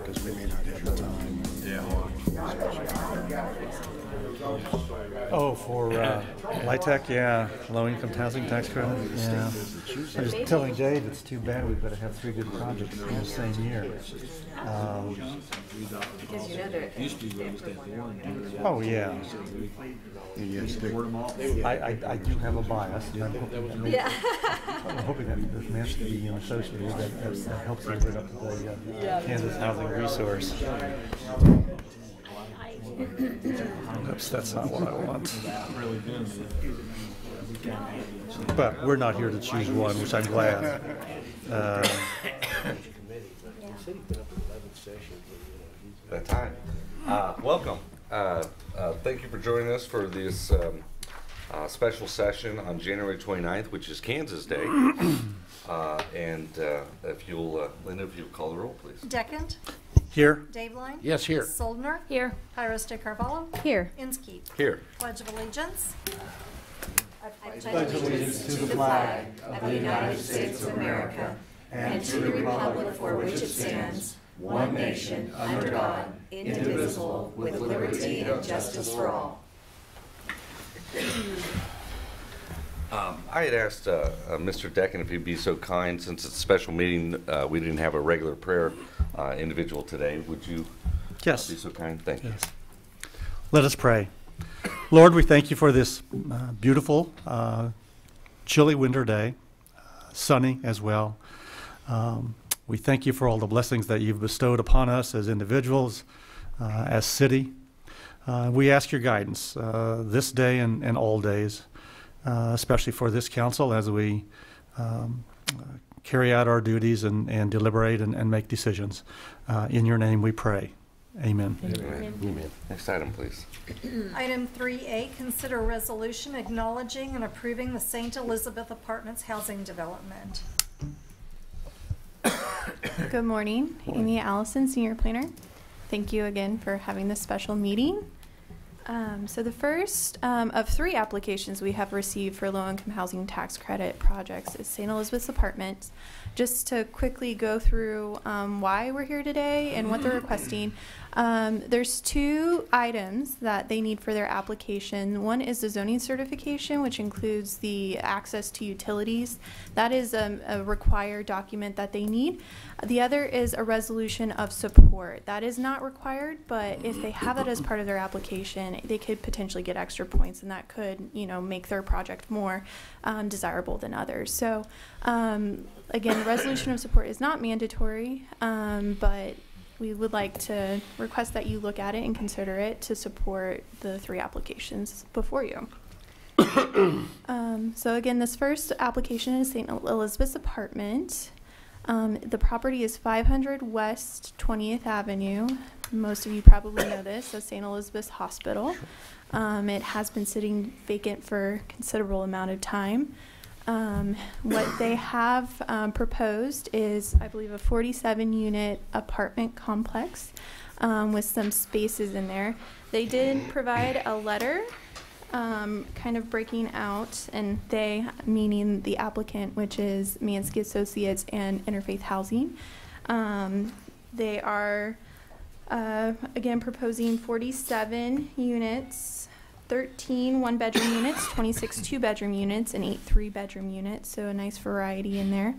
Because we may not have the time. Oh, for LIHTC, yeah, low-income housing tax credit. Yeah. I was telling Dave it's too bad we've got to have 3 good projects in the same year. Because you know they're used to be one. Oh yeah. Yes, I do have a bias. And I'm hoping that there's meant to be associated that helps you bring up the Kansas housing resource. Oops, that's not what I want. But we're not here to choose one, which I'm glad. That time. Welcome. Thank you for joining us for this special session on January 29th, which is Kansas Day. And if you'll, Linda, if you'll call the roll, please. Deckent. Here. Dave Line. Yes, here. Soldner. Here. Pyros de Carvalho. Here. Inskeep. Here. Pledge of Allegiance. I pledge allegiance to the flag of the United States of America and to the republic for which it stands, one nation, under God, indivisible, with liberty and justice for all. I had asked Mr. Decken if he'd be so kind, since it's a special meeting, we didn't have a regular prayer individual today. Would you be so kind? Thank you. Let us pray. Lord, we thank you for this beautiful, chilly winter day, sunny as well. We thank you for all the blessings that you've bestowed upon us as individuals, as city. We ask your guidance this day and all days, especially for this council as we carry out our duties and deliberate and make decisions. In your name we pray. Amen. Amen. Next item, please. Item 3A, consider resolution acknowledging and approving the St. Elizabeth Apartments housing development. Good morning, Amy Allison, Senior Planner. Thank you again for having this special meeting. So the first of 3 applications we have received for low-income housing tax credit projects is St. Elizabeth's Apartments. Just to quickly go through why we're here today and what they're requesting. There's 2 items that they need for their application. One is the zoning certification, which includes the access to utilities. That is a required document that they need. The other is a resolution of support. That is not required, but if they have that as part of their application, they could potentially get extra points, and that could, make their project more desirable than others. So, again, the resolution of support is not mandatory, but we would like to request that you look at it and consider it to support the 3 applications before you. So again, this first application is St. Elizabeth's Apartment. The property is 500 West 20th Avenue. Most of you probably know this as St. Elizabeth's Hospital. It has been sitting vacant for a considerable amount of time. What they have proposed is, I believe, a 47-unit apartment complex with some spaces in there. They did provide a letter kind of breaking out, and they, meaning the applicant, which is Mansky Associates and Interfaith Housing. They are, again, proposing 47 units, 13 one-bedroom units, 26 two-bedroom units, and 8 three-bedroom units, so a nice variety in there.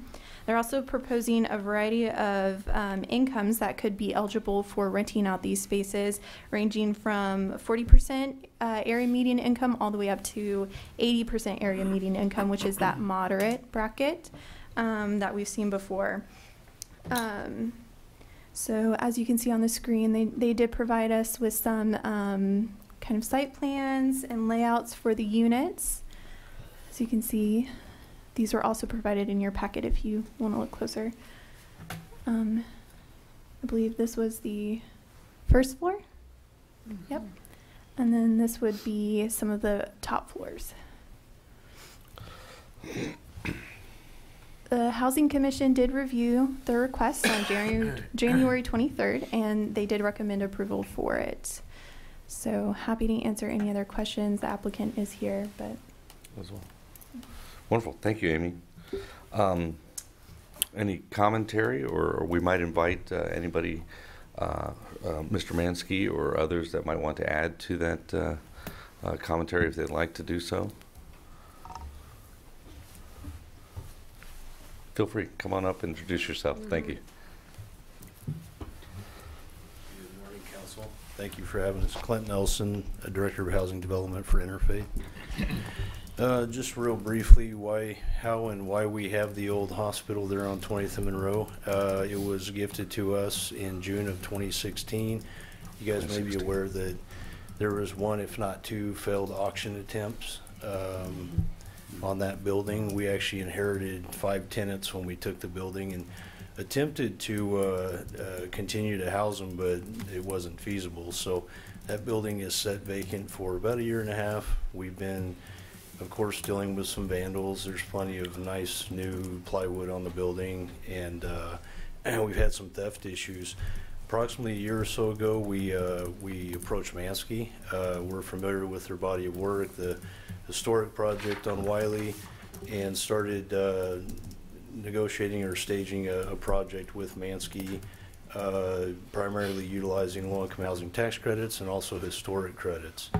They're also proposing a variety of incomes that could be eligible for renting out these spaces, ranging from 40% area median income all the way up to 80% area median income, which is that moderate bracket that we've seen before. So as you can see on the screen, they did provide us with some kind of site plans and layouts for the units. As you can see, these were also provided in your packet if you want to look closer. I believe this was the first floor. Yep. And then this would be some of the top floors. The Housing Commission did review the request on January 23rd, and they did recommend approval for it. So happy to answer any other questions. The applicant is here, but As well. Wonderful. Thank you, Amy. any commentary, or we might invite anybody, Mr. Mansky or others that might want to add to that commentary if they'd like to do so. Feel free, come on up and introduce yourself. Thank you. Good morning, Council. Thank you for having us. Clint Nelson, Director of Housing Development for Interfaith. Just real briefly, how and why we have the old hospital there on 20th and Monroe. It was gifted to us in June of 2016. You guys may be aware that there was one, if not two, failed auction attempts on that building. We actually inherited 5 tenants when we took the building and attempted to continue to house them, but it wasn't feasible. So that building is set vacant for about 1.5 years. We've been, of course, dealing with some vandals. There's plenty of nice new plywood on the building, and we've had some theft issues. Approximately 1 year or so ago, we approached Mansky. We're familiar with their body of work, the historic project on Wiley, and started negotiating or staging a project with Mansky, primarily utilizing low-income housing tax credits and also historic credits.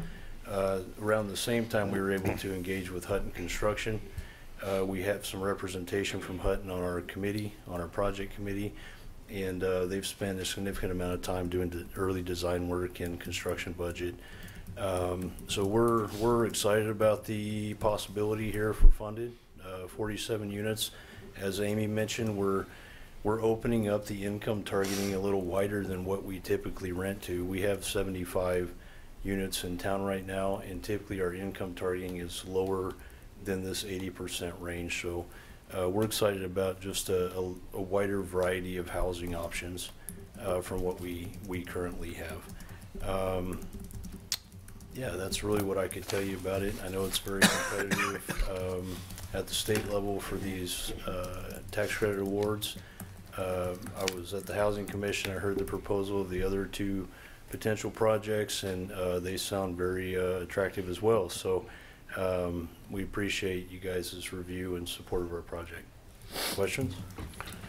Around the same time, we were able to engage with Hutton Construction. We have some representation from Hutton on our committee, on our project committee, and they've spent a significant amount of time doing the early design work and construction budget. So we're excited about the possibility here for funded 47 units. As Amy mentioned, we're opening up the income targeting a little wider than what we typically rent to. We have 75 units in town right now, and typically our income targeting is lower than this 80% range. So we're excited about just a wider variety of housing options from what we currently have. Yeah, that's really what I could tell you about it. I know it's very competitive at the state level for these tax credit awards. I was at the Housing Commission. I heard the proposal of the other 2 potential projects, and they sound very attractive as well. So we appreciate you guys' review and support of our project. Questions?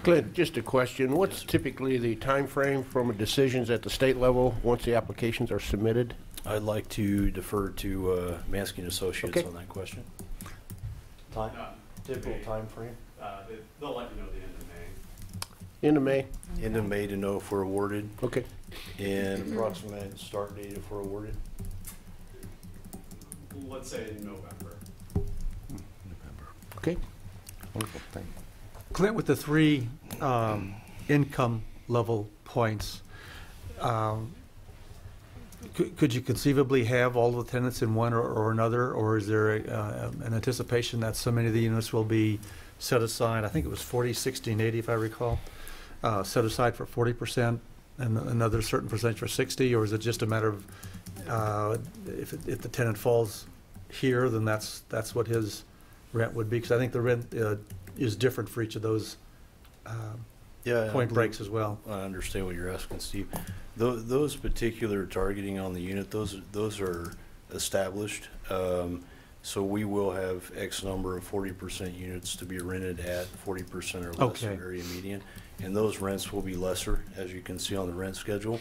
Clint, just a question. What's typically the time frame from decisions at the state level once the applications are submitted? I'd like to defer to Mansky & Associates Okay. on that question. Typical time frame? They'll let you know the end of May. End of May? End of May to know if we're awarded, Okay. and approximate start date if we're awarded. Let's say in November. Okay. Wonderful. Thank you. Clint, with the 3 income level points, could you conceivably have all the tenants in one or another, or is there an anticipation that so many of the units will be set aside? I think it was 40, 60, and 80, if I recall, set aside for 40% and another certain percentage for 60, or is it just a matter of if the tenant falls here, then that's what his rent would be? Because I think the rent is different for each of those point breaks as well. I understand what you're asking, Steve. Those particular targeting on the unit, those are established. So we will have X number of 40% units to be rented at 40% or less of area median, and those rents will be lesser, as you can see on the rent schedule.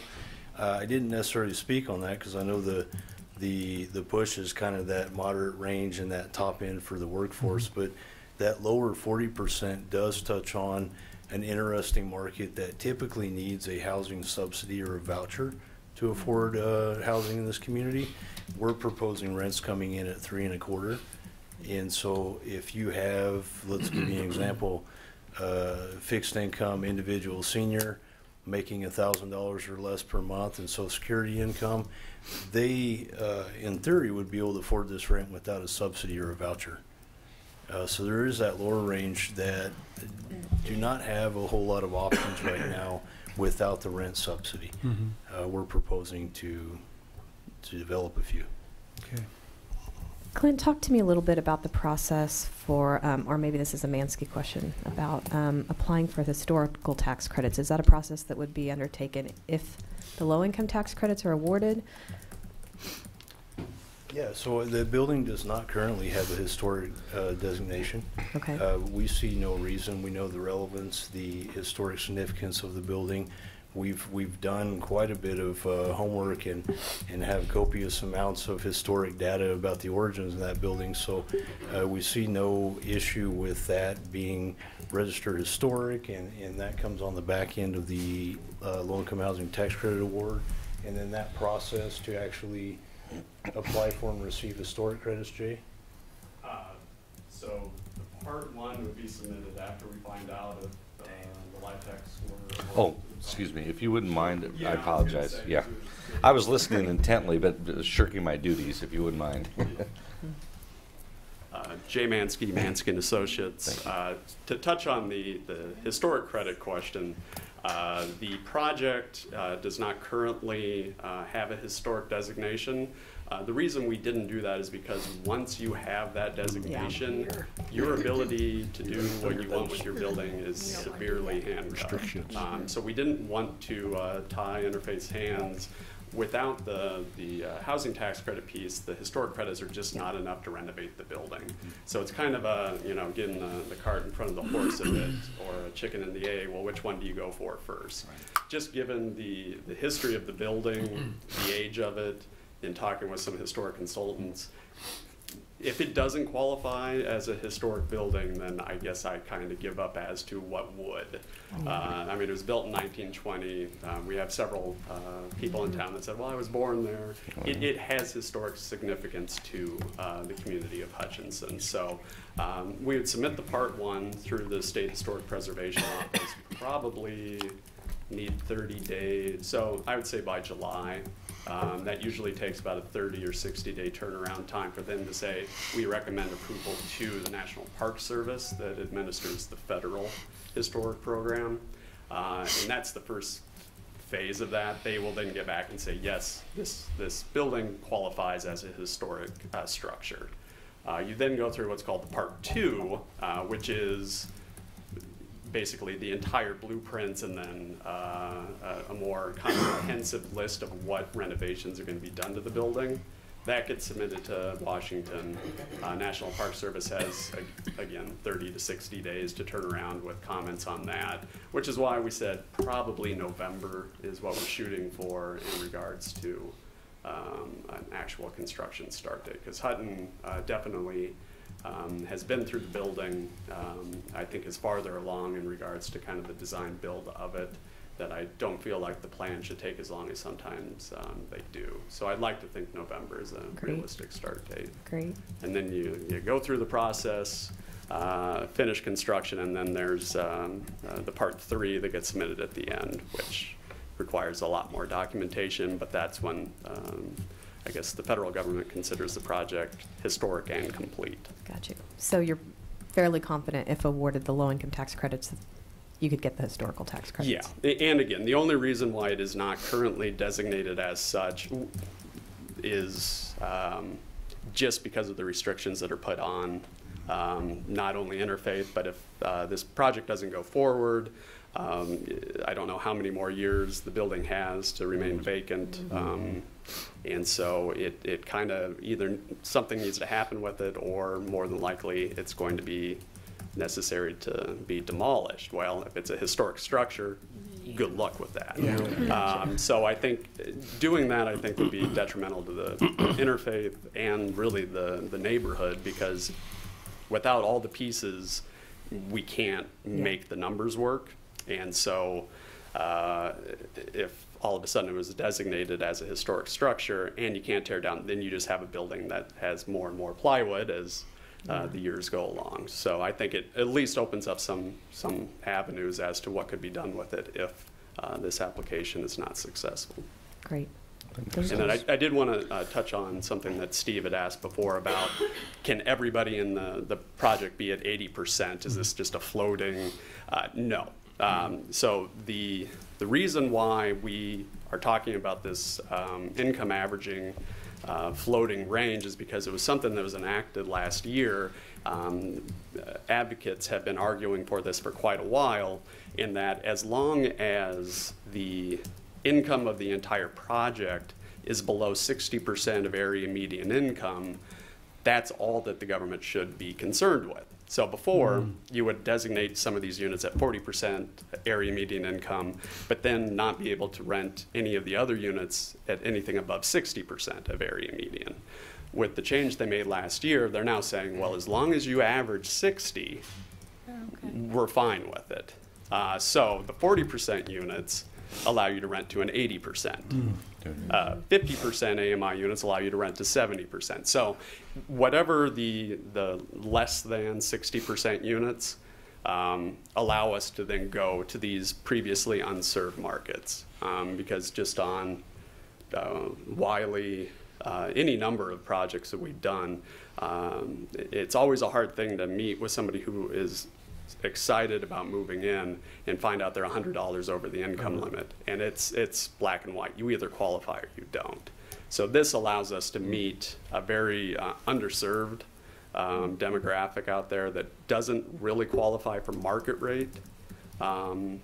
I didn't necessarily speak on that because I know the push is kind of that moderate range and that top end for the workforce, but that lower 40% does touch on an interesting market that typically needs a housing subsidy or a voucher to afford housing in this community. We're proposing rents coming in at 3.25, and so if you have, let's give you an example, fixed income individual senior making $1,000 or less per month and Social Security income, they in theory would be able to afford this rent without a subsidy or a voucher. So there is that lower range that do not have a whole lot of options right now without the rent subsidy. We're proposing to develop a few. Okay. Clint, talk to me a little bit about the process for, or maybe this is a Mansky question, about applying for the historical tax credits. Is that a process that would be undertaken if the low-income tax credits are awarded? Yeah, so the building does not currently have a historic designation. Okay. We see no reason. We know the relevance, the historic significance of the building. We've done quite a bit of homework and have copious amounts of historic data about the origins of that building. So we see no issue with that being registered historic, and that comes on the back end of the low-income housing tax credit award. And then that process to actually apply for and receive historic credits, Jay? So the part one would be submitted after we find out if the LIHTC score. Oh, excuse me, if you wouldn't mind, Yeah, I I was gonna apologize. say, Yeah. too. I was listening intently, but shirking my duties, if you wouldn't mind. Jay Mansky, Mansky and Associates. To touch on the historic credit question, the project does not currently have a historic designation. The reason we didn't do that is because once you have that designation, your ability to do what you want with your building is severely handcuffed. So we didn't want to tie Interfaith's hands. Without the housing tax credit piece, the historic credits are just not enough to renovate the building. So it's kind of a, getting the cart in front of the horse a bit, or a chicken and the egg. Well, which one do you go for first? Just given the history of the building, the age of it, in talking with some historic consultants, if it doesn't qualify as a historic building, then I guess I kind of give up as to what would. I mean, it was built in 1920. We have several people in town that said, well, I was born there. It has historic significance to the community of Hutchinson. So we would submit the part one through the State Historic Preservation Office, probably need 30 days. So I would say by July. That usually takes about a 30 or 60-day turnaround time for them to say, we recommend approval to the National Park Service that administers the federal historic program. And that's the first phase of that. They will then get back and say, yes, this building qualifies as a historic structure. You then go through what's called the Part 2, which is basically the entire blueprints and then a more comprehensive list of what renovations are going to be done to the building. That gets submitted to Washington. National Park Service has, again, 30 to 60 days to turn around with comments on that, which is why we said probably November is what we're shooting for in regards to an actual construction start date. Because Hutton definitely has been through the building, I think is farther along in regards to kind of the design build of it, that I don't feel like the plan should take as long as sometimes they do. So I'd like to think November is a realistic start date. Great. And then you go through the process, finish construction, and then there's the Part 3 that gets submitted at the end, which requires a lot more documentation, but that's when I guess the federal government considers the project historic and complete. Got you. So you're fairly confident if awarded the low-income tax credits, you could get the historical tax credits? Yeah, and again, the only reason why it is not currently designated as such is just because of the restrictions that are put on not only Interfaith, but if this project doesn't go forward, I don't know how many more years the building has to remain vacant. And so it kind of either something needs to happen with it, or more than likely it's going to be necessary to be demolished. Well, if it's a historic structure, good luck with that. So I think doing that, I think, would be detrimental to the Interfaith and really the neighborhood, because without all the pieces, we can't make the numbers work. And so if all of a sudden it was designated as a historic structure and you can't tear down, then you just have a building that has more and more plywood as the years go along. So I think it at least opens up some avenues as to what could be done with it if this application is not successful. Great. And then I did want to touch on something that Steve had asked before about, can everybody in the project be at 80%? Is this just a floating? No. So the reason why we are talking about this income averaging floating range is because it was something that was enacted last year. Advocates have been arguing for this for quite a while, in that as long as the income of the entire project is below 60% of area median income, that's all that the government should be concerned with. So before, you would designate some of these units at 40% area median income, but then not be able to rent any of the other units at anything above 60% of area median. With the change they made last year, they're now saying, well, as long as you average 60, we're fine with it. So the 40% units allow you to rent to an 80%. 50% AMI units allow you to rent to 70%. So whatever the less than 60% units allow us to then go to these previously unserved markets. Because just on Wiley, any number of projects that we've done, it's always a hard thing to meet with somebody who is excited about moving in and find out they're $100 over the income limit, and it's black and white. You either qualify or you don't. So this allows us to meet a very underserved demographic out there that doesn't really qualify for market rate, and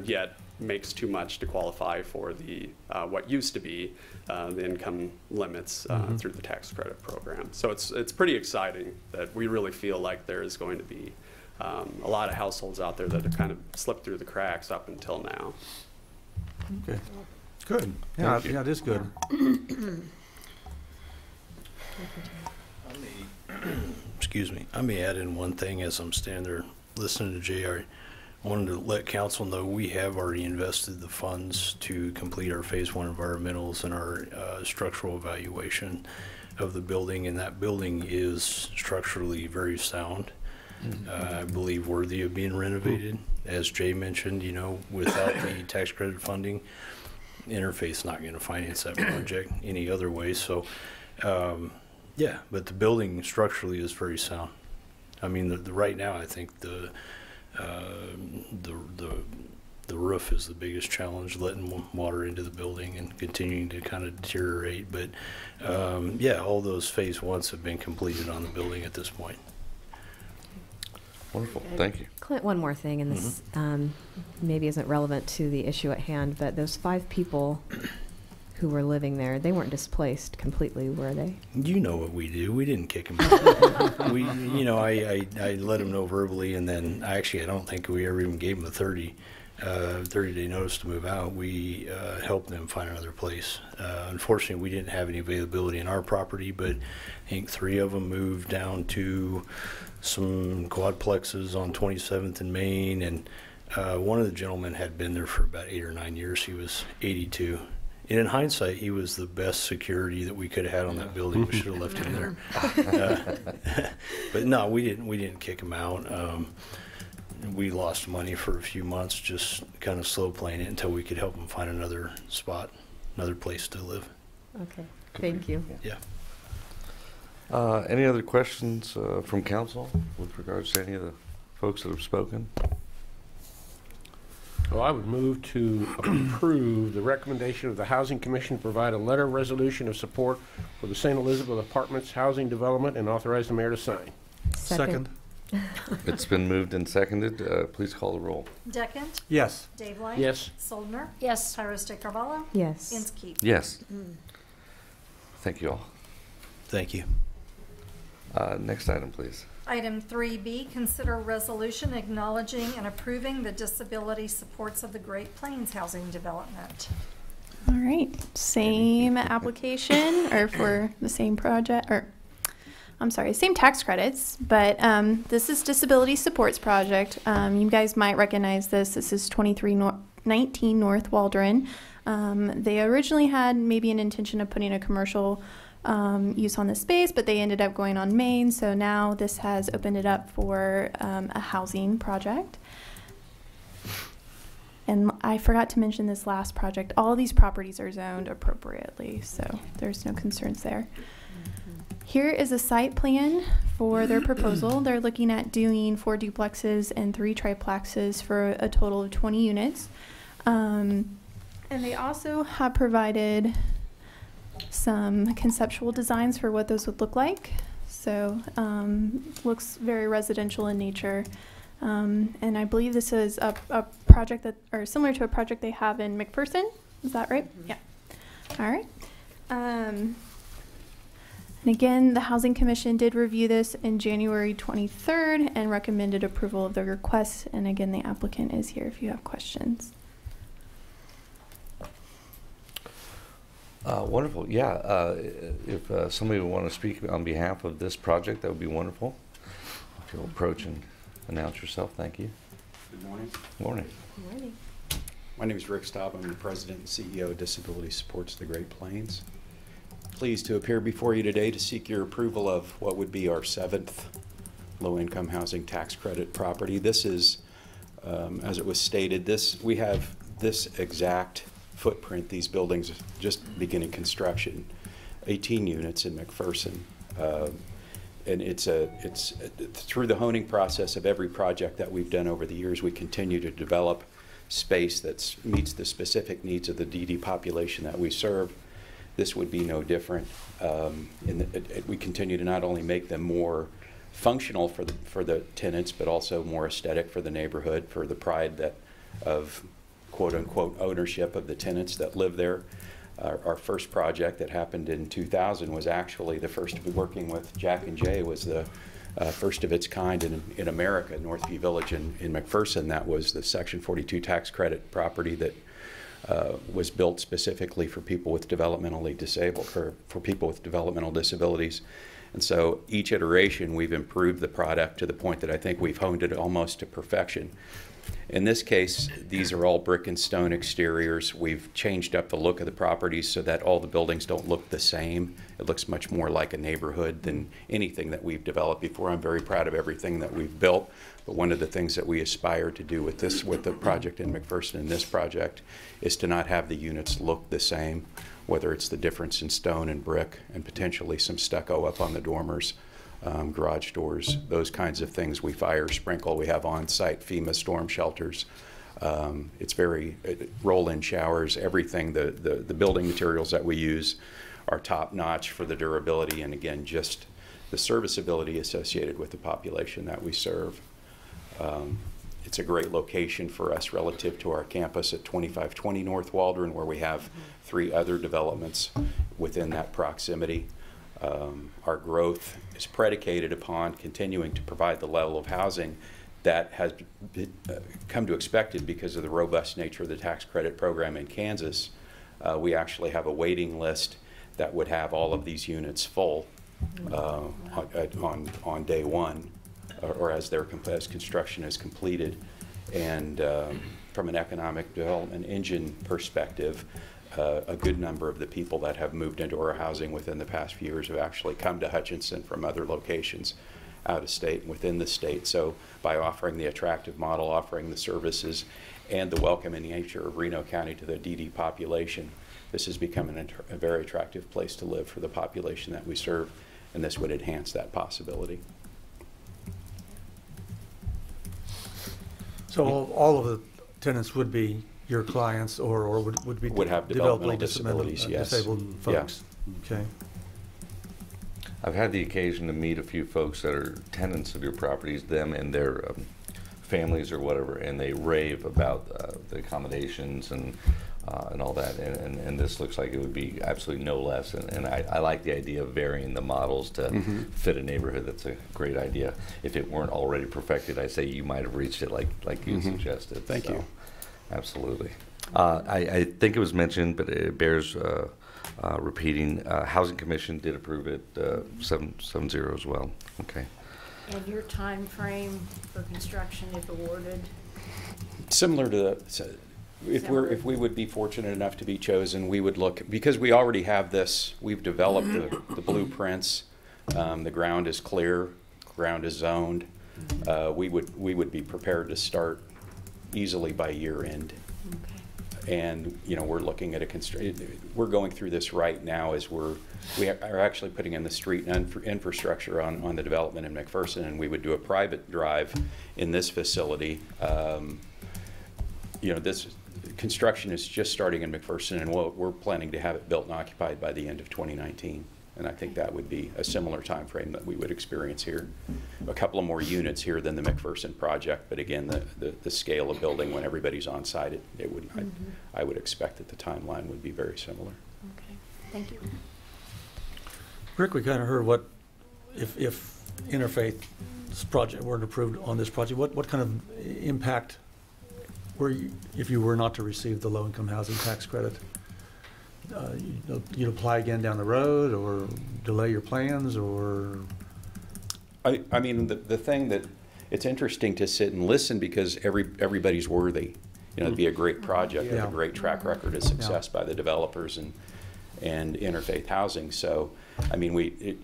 yet makes too much to qualify for the what used to be the income limits through the tax credit program. So it's pretty exciting that we really feel like there is going to be a lot of households out there that have kind of slipped through the cracks up until now. Okay. Good. Yeah, yeah, it is good. Excuse me. I may add in one thing as I'm standing there listening to JR. I wanted to let council know we have already invested the funds to complete our phase 1 environmentals and our structural evaluation of the building, and that building is structurally very sound. I believe worthy of being renovated. As Jay mentioned, you know, without the tax credit funding, Interfaith's not going to finance that project any other way. So, yeah, but the building structurally is very sound. I mean, the right now, I think the roof is the biggest challenge, letting water into the building and continuing to kind of deteriorate. But yeah, all those phase 1s have been completed on the building at this point. Wonderful. Thank you. Clint, one more thing, and this maybe isn't relevant to the issue at hand, but those 5 people who were living there, they weren't displaced completely, were they? You know what we do. We didn't kick them out. We, you know, I let them know verbally, and then I don't think we ever even gave them a 30-day notice to move out. We helped them find another place. Unfortunately, we didn't have any availability in our property, but I think 3 of them moved down to some quadplexes on 27th and Main, and one of the gentlemen had been there for about 8 or 9 years. He was 82. And in hindsight, he was the best security that we could have had on that building. We should have left him there. But no, we didn't kick him out. We lost money for a few months, just kind of slow playing it until we could help him find another spot, another place to live. Okay, thank you. Yeah. Any other questions from council with regards to any of the folks that have spoken? Well, I would move to approve the recommendation of the Housing Commission to provide a letter of resolution of support for the St. Elizabeth Apartments housing development and authorize the mayor to sign. Second. It's been moved and seconded. Please call the roll. Deckent? Yes. Dave Light? Yes. Soldner? Yes. Tyros de Carvalho? Yes. Inskeep? Yes. Thank you all. Thank you. Next item, please. Item 3B, consider a resolution acknowledging and approving the disability supports of the Great Plains Housing Development. All right, same application or for the same project, or I'm sorry, same tax credits, but this is Disability Supports Project. You guys might recognize this. This is 2319 North Waldron. They originally had maybe an intention of putting a commercial use on the space, but they ended up going on Main, so now this has opened it up for a housing project. And I forgot to mention this last project. All of these properties are zoned appropriately, so there's no concerns there. Here is a site plan for their proposal. They're looking at doing 4 duplexes and 3 triplexes for a total of 20 units. And they also have provided some conceptual designs for what those would look like. So looks very residential in nature. And I believe this is a project that, or similar to a project they have in McPherson. Is that right? Yeah. All right. And again, the Housing Commission did review this in January 23rd and recommended approval of the request. And again, the applicant is here if you have questions. Wonderful. Yeah. If somebody would want to speak on behalf of this project, that would be wonderful. If you'll approach and announce yourself. Thank you. Good morning. Morning. Good morning. My name is Rick Staub. I'm the President and CEO of Disability Supports of the Great Plains. Pleased to appear before you today to seek your approval of what would be our 7th low-income housing tax credit property. This is, as it was stated, we have this exact footprint. These buildings just beginning construction, 18 units in McPherson. And it's through the honing process of every project that we've done over the years, we continue to develop space that meets the specific needs of the DD population that we serve. This would be no different. We continue to not only make them more functional for the tenants, but also more aesthetic for the neighborhood, for the pride of quote-unquote ownership of the tenants that live there. Our first project that happened in 2000 was actually the first, working with Jack and Jay, was the first of its kind in America, Northview Village in McPherson. That was the Section 42 tax credit property that was built specifically for people with developmentally disabled, for people with developmental disabilities. And so each iteration we've improved the product to the point that I think we've honed it almost to perfection. In this case, these are all brick and stone exteriors. We've changed up the look of the properties so that all the buildings don't look the same. It looks much more like a neighborhood than anything that we've developed before. I'm very proud of everything that we've built, but one of the things that we aspire to do with the project in McPherson and this project is to not have the units look the same, whether it's the difference in stone and brick and potentially some stucco up on the dormers. Garage doors, those kinds of things. We fire sprinkle. We have on-site FEMA storm shelters. It's very roll-in showers. Everything. The building materials that we use are top-notch for the durability and again just the serviceability associated with the population that we serve. It's a great location for us relative to our campus at 2520 North Waldron, where we have 3 other developments within that proximity. Our growth is predicated upon continuing to provide the level of housing that has come to expected because of the robust nature of the tax credit program in Kansas. We actually have a waiting list that would have all of these units full on day one, or as construction is completed. And from an economic development engine perspective, a good number of the people that have moved into our housing within the past few years have actually come to Hutchinson from other locations out of state and within the state. So by offering the attractive model, offering the services, and the welcoming nature of Reno County to the DD population, this has become a very attractive place to live for the population that we serve, and this would enhance that possibility. So all of the tenants would be your clients, or would have developmental disabilities, yes. Disabled folks. Yeah. Okay. I've had the occasion to meet a few folks that are tenants of your properties, them and their families or whatever, and they rave about the accommodations and all that, and this looks like it would be absolutely no less, and I like the idea of varying the models to fit a neighborhood. That's a great idea. If it weren't already perfected, I say you might have reached it like you suggested. Thank you. Absolutely. I think it was mentioned, but it bears repeating. Housing Commission did approve it 7-0 as well. Okay. And your time frame for construction, if awarded? Similar to if we would be fortunate enough to be chosen, we would look, because we already have this. We've developed the blueprints. The ground is clear. Ground is zoned. We would be prepared to start easily by year end. Okay. And we're looking at we're going through this right now as we are actually putting in the street and infrastructure on the development in McPherson, and we would do a private drive in this facility. This construction is just starting in McPherson, and we're planning to have it built and occupied by the end of 2019. And I think that would be a similar time frame that we would experience here. A couple of more units here than the McPherson project, but again, the scale of building when everybody's on site, I would expect that the timeline would be very similar. Okay. Thank you. Rick, we kind of heard what, if Interfaith's project weren't approved on this project, what kind of impact were you, if you were not to receive the low-income housing tax credit? You'd apply again down the road, or delay your plans, or? I mean, the thing that, it's interesting to sit and listen because everybody's worthy. You know, it'd be a great project with a great track record of success by the developers and Interfaith Housing. So, I mean,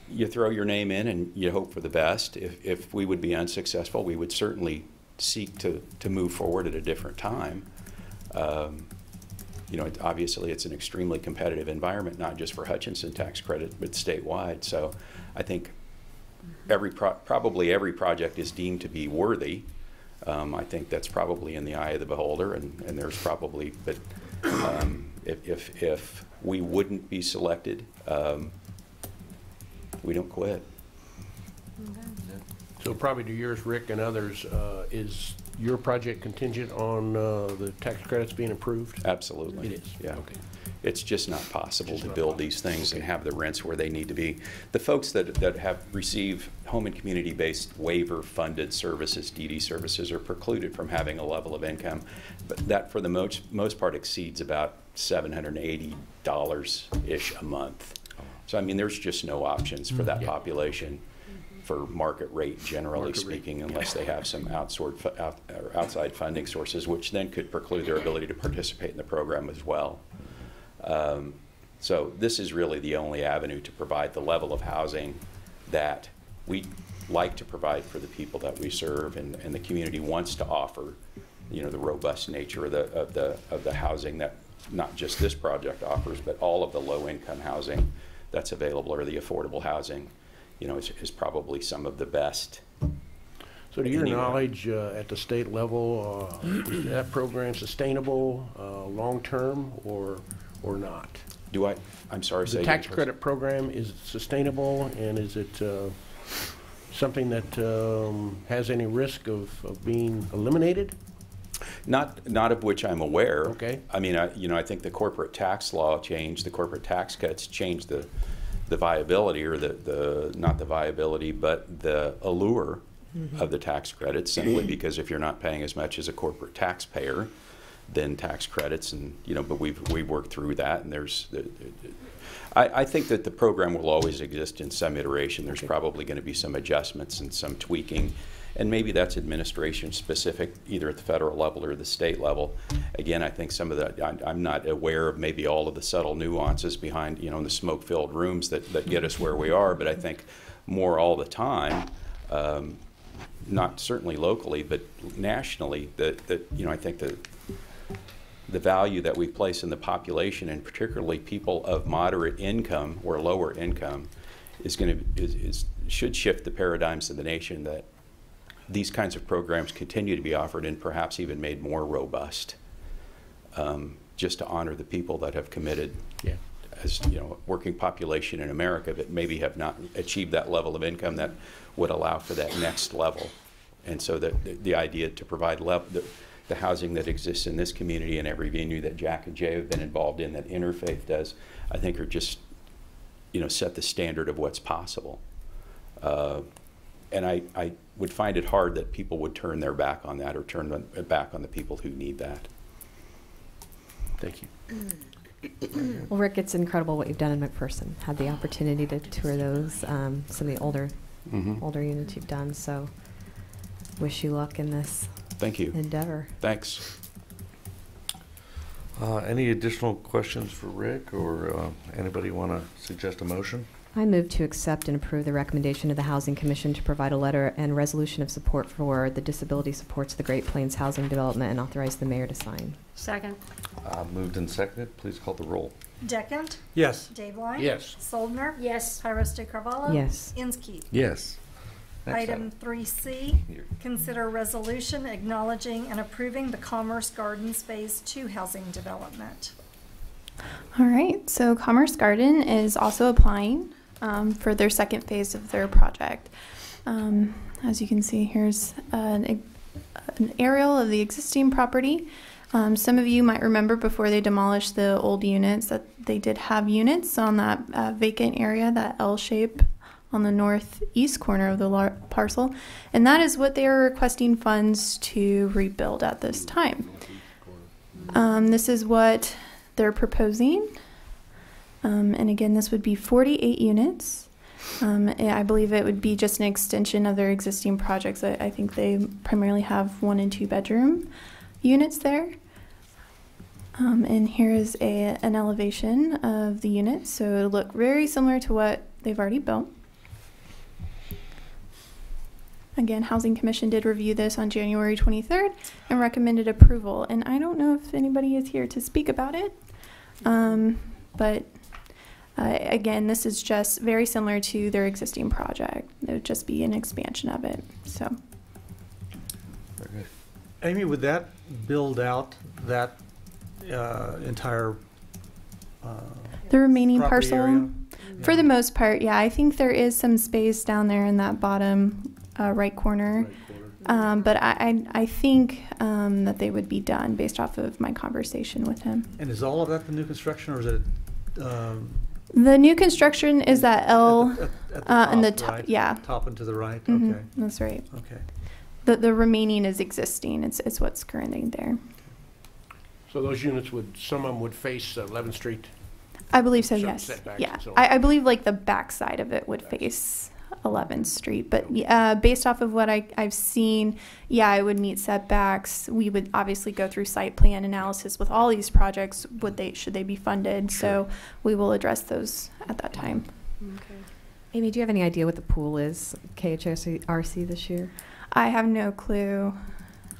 you throw your name in and you hope for the best. If we would be unsuccessful, we would certainly seek to move forward at a different time. You know, obviously it's an extremely competitive environment, not just for Hutchinson tax credit, but statewide. So I think probably every project is deemed to be worthy. I think that's probably in the eye of the beholder, and there's probably, but if we wouldn't be selected, we don't quit. So probably to yours, Rick, and others, is your project contingent on the tax credits being approved? Absolutely. It is? Yeah. Okay. It's just not possible to build these things and have the rents where they need to be. The folks that have received home and community-based waiver-funded services, DD services, are precluded from having a level of income, but that for the most part exceeds about $780-ish a month. So I mean, there's just no options for that population for market rate, generally speaking, unless they have some outside funding sources, which then could preclude their ability to participate in the program as well. So this is really the only avenue to provide the level of housing that we like to provide for the people that we serve, and the community wants to offer. You know, the robust nature of the housing that not just this project offers, but all of the low-income housing that's available, or the affordable housing, you know, is probably some of the best. So to your knowledge, at the state level, is that program sustainable long-term or not? I'm sorry, say the tax credit program, is it sustainable, and is it something that has any risk of being eliminated? Not of which I'm aware. Okay. I mean, I think the corporate tax law changed, the corporate tax cuts changed the viability, or not the viability, but the allure of the tax credits, simply because if you're not paying as much as a corporate taxpayer, then tax credits, and but we've worked through that, and I think that the program will always exist in some iteration. There's probably going to be some adjustments and some tweaking, and maybe that's administration specific, either at the federal level or the state level. Again, I think some of that, I'm not aware of maybe all of the subtle nuances behind, in the smoke-filled rooms that get us where we are, but I think more all the time, not certainly locally, but nationally, that I think that the value that we place in the population, and particularly people of moderate income or lower income, should shift the paradigms of the nation, that these kinds of programs continue to be offered and perhaps even made more robust, just to honor the people that have committed as working population in America, that maybe have not achieved that level of income that would allow for that next level. And so the idea to provide the housing that exists in this community and every venue that Jack and Jay have been involved in, that Interfaith does, I think are just set the standard of what's possible. And I would find it hard that people would turn their back on that, or turn back on the people who need that. Thank you. Well, Rick, it's incredible what you've done in McPherson. Had the opportunity to tour those, some of the older units you've done. So, wish you luck in this. Thank you. Endeavor. Thanks. Any additional questions for Rick, or anybody want to suggest a motion? I move to accept and approve the recommendation of the Housing Commission to provide a letter and resolution of support for the disability supports the Great Plains Housing Development, and authorize the mayor to sign. Second. Moved and seconded. Please call the roll. Deckent? Yes. Dave-Line? Yes. Soldner? Yes. Pyros de Carvalho? Yes. Inskeep? Yes. Item 3C, consider resolution acknowledging and approving the Commerce Gardens Phase 2 housing development. All right, so Commerce Garden is also applying for their second phase of their project. As you can see, here's an aerial of the existing property. Some of you might remember before they demolished the old units that they did have units on that vacant area, that L shape on the northeast corner of the parcel. And that is what they are requesting funds to rebuild at this time. This is what they're proposing. And again, this would be 48 units. I believe it would be just an extension of their existing projects. I think they primarily have 1 and 2 bedroom units there. And here is an elevation of the units. So it'll look very similar to what they've already built. Again, Housing Commission did review this on January 23rd and recommended approval. And I don't know if anybody is here to speak about it. But again, this is just very similar to their existing project. It would just be an expansion of it. So, Very good. Amy, would that build out that entire the remaining property parcel, area? for the most part, yeah. I think there is some space down there in that bottom right corner. But I think that they would be done based off of my conversation with him. And is all of that the new construction, or is it? The new construction is that L At the in the top, top, right? yeah. Top and to the right. Mhm, Okay. that's right. Okay. The remaining is existing. It's what's currently there. So those units would, some of them would face 11th Street? I believe so. Some Yes. setbacks Yeah. and so on. I believe like the back side of it would face 11th Street, but based off of what I've seen, yeah, it would meet setbacks. We would obviously go through site plan analysis with all these projects. Should they be funded? So we will address those at that time. Okay. Amy, do you have any idea what the pool is, KHRC this year? I have no clue.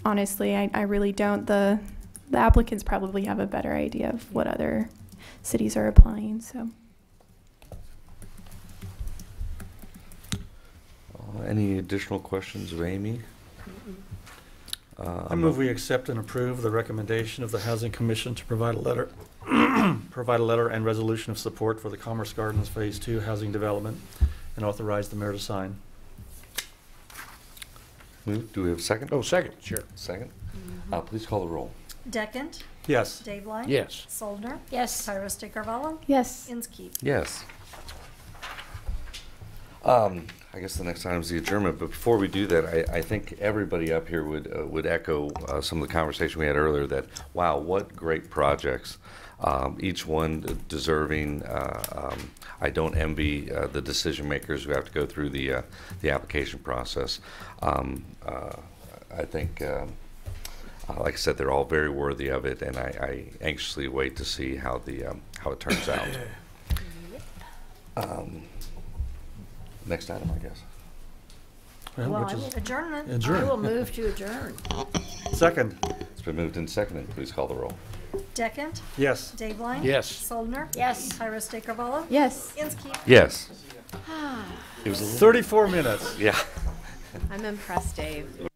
Honestly, I really don't. The applicants probably have a better idea of what other cities are applying. So. Any additional questions of Amy? I move we accept and approve the recommendation of the Housing Commission to provide a letter, and resolution of support for the Commerce Gardens Phase 2 housing development, and authorize the mayor to sign. Move. Do we have a second? Oh, second, sure. Second. Please call the roll. Deckent? Yes. Dave-Line? Yes. Soldner? Yes. Tyros de Carvalho? Yes. Inskeep? Yes. I guess the next item is the adjournment, but before we do that, I think everybody up here would echo some of the conversation we had earlier that, wow, what great projects. Each one deserving. I don't envy the decision makers who have to go through the application process. I think, like I said, they're all very worthy of it, and I anxiously wait to see how it turns out. Next item, I guess. Well, which I is will- Adjournment? adjourn. I will move to adjourn. Second. It's been moved and seconded. Please call the roll. Deckent? Yes. Dave-Line? Yes. Soldner? Yes. Tyros de Carvalho? Yes. Inskeep? Yes. It was a little, 34 minutes. yeah. I'm impressed, Dave.